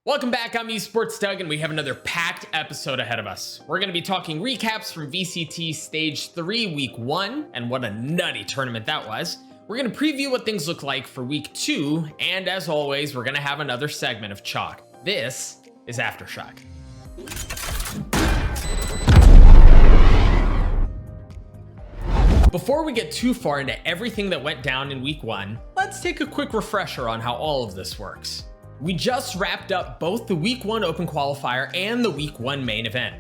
Welcome back, I'm EsportsDoug, and we have another packed episode ahead of us. We're going to be talking recaps from VCT Stage 3 Week 1, and what a nutty tournament that was. We're going to preview what things look like for Week 2, and as always, we're going to have another segment of Chalk. This is Aftershock. Before we get too far into everything that went down in Week 1, let's take a quick refresher on how all of this works. We just wrapped up both the Week 1 Open Qualifier and the Week 1 main event.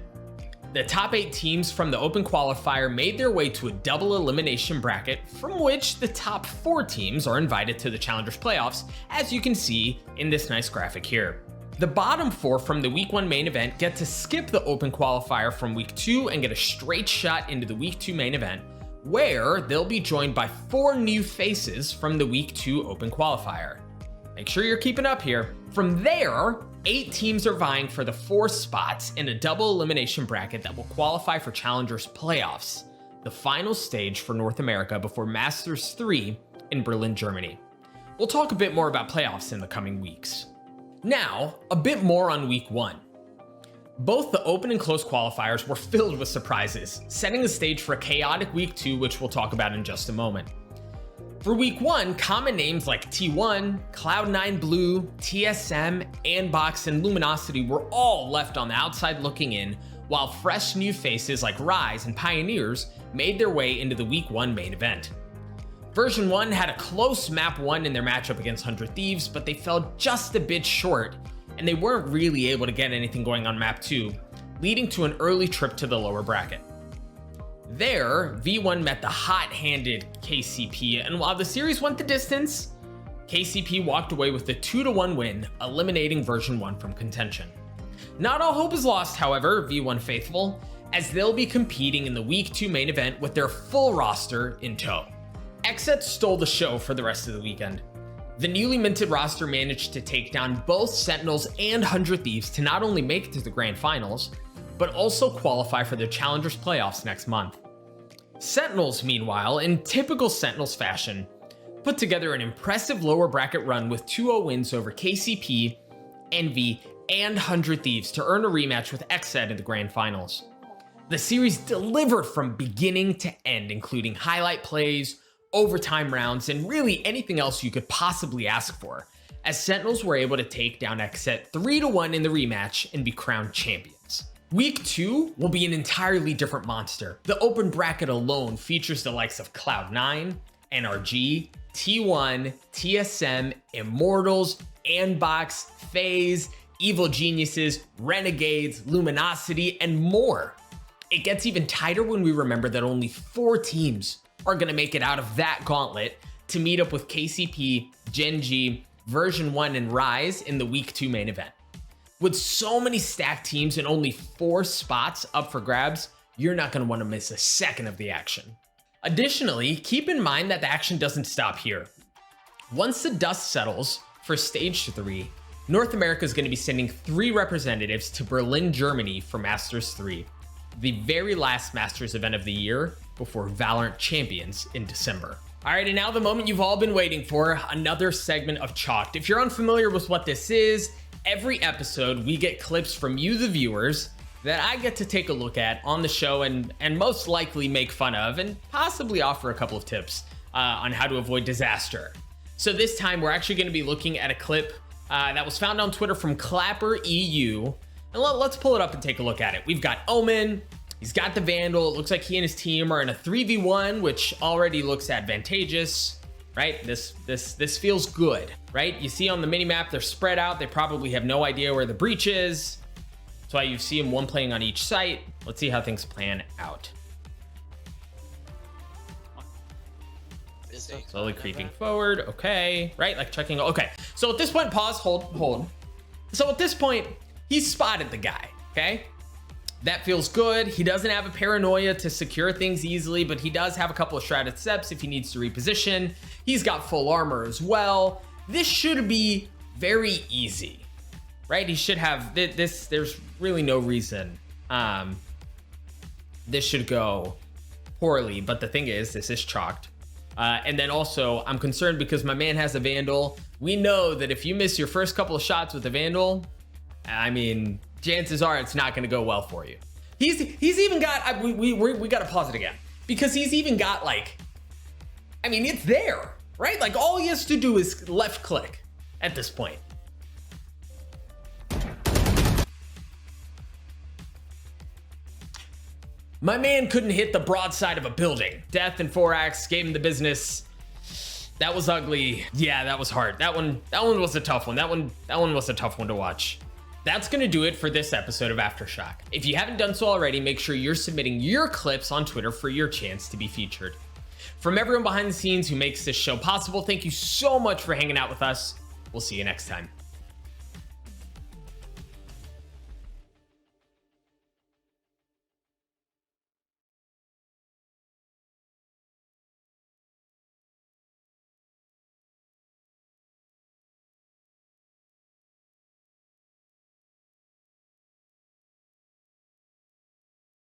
The top 8 teams from the Open Qualifier made their way to a double elimination bracket from which the top 4 teams are invited to the Challengers playoffs, as you can see in this nice graphic here. The bottom 4 from the Week 1 main event get to skip the Open Qualifier from Week 2 and get a straight shot into the Week 2 main event, where they'll be joined by 4 new faces from the Week 2 Open Qualifier. Make sure you're keeping up here. From there, 8 teams are vying for the 4 spots in a double elimination bracket that will qualify for Challengers playoffs, the final stage for North America before Masters 3 in Berlin, Germany. We'll talk a bit more about playoffs in the coming weeks. Now, a bit more on Week 1. Both the open and close qualifiers were filled with surprises, setting the stage for a chaotic Week 2, which we'll talk about in just a moment. For Week 1, common names like T1, Cloud9 Blue, TSM, Andbox, and Luminosity were all left on the outside looking in, while fresh new faces like Rise and Pioneers made their way into the Week 1 main event. Version1 had a close Map 1 in their matchup against 100 Thieves, but they fell just a bit short, and they weren't really able to get anything going on Map 2, leading to an early trip to the lower bracket. There, V1 met the hot-handed KCP, and while the series went the distance, KCP walked away with a 2-1 win, eliminating Version1 from contention. Not all hope is lost, however, V1 faithful, as they'll be competing in the Week 2 main event with their full roster in tow. Xset stole the show for the rest of the weekend. The newly minted roster managed to take down both Sentinels and 100 Thieves to not only make it to the grand finals, but also qualify for the Challengers playoffs next month. Sentinels, meanwhile, in typical Sentinels fashion, put together an impressive lower bracket run with 2-0 wins over KCP, Envy, and 100 Thieves to earn a rematch with Xset in the grand finals. The series delivered from beginning to end, including highlight plays, overtime rounds, and really anything else you could possibly ask for, as Sentinels were able to take down Xset 3-1 in the rematch and be crowned champions. Week 2 will be an entirely different monster. The open bracket alone features the likes of Cloud9, NRG, T1, TSM, Immortals, Andbox, FaZe, Evil Geniuses, Renegades, Luminosity, and more. It gets even tighter when we remember that only 4 teams are going to make it out of that gauntlet to meet up with KCP, Gen G, Version1, and Rise in the Week 2 main event. With so many stacked teams and only 4 spots up for grabs, you're not going to want to miss a second of the action. Additionally, keep in mind that the action doesn't stop here. Once the dust settles for Stage 3, North America is going to be sending 3 representatives to Berlin, Germany for Masters 3, the very last Masters event of the year before VALORANT Champions in December. Alright, and now the moment you've all been waiting for, another segment of Chalked. If you're unfamiliar with what this is, every episode we get clips from you, the viewers, that I get to take a look at on the show and most likely make fun of and possibly offer a couple of tips on how to avoid disaster. So this time we're actually going to be looking at a clip that was found on Twitter from Clapper EU, and let's pull it up and take a look at it. We've got Omen. He's got the Vandal. It looks like he and his team are in a 3v1, which already looks advantageous, right? This feels good, right? You see on the minimap, they're spread out. They probably have no idea where the breach is. That's why you see them one playing on each site. Let's see how things plan out. Slowly creeping forward. Okay, right? Like checking. Okay, so at this point, pause, hold. So at this point, he's spotted the guy, okay? That feels good. He doesn't have a paranoia to secure things easily, but he does have a couple of shrouded steps if he needs to reposition. He's got full armor as well. This should be very easy, right? He should have this. There's really no reason this should go poorly, but the thing is, this is chalked. And then also, I'm concerned because my man has a Vandal. We know that if you miss your first couple of shots with the Vandal, I mean, chances are it's not going to go well for you. He's even got, we got to pause it again, because he's even got like, I mean, it's there, right? Like all he has to do is left click at this point. My man couldn't hit the broadside of a building. Death and 4X gave him the business. That was ugly. Yeah, that was hard. That one was a tough one. That one was a tough one to watch. That's gonna do it for this episode of Aftershock. If you haven't done so already, make sure you're submitting your clips on Twitter for your chance to be featured. From everyone behind the scenes who makes this show possible, thank you so much for hanging out with us. We'll see you next time.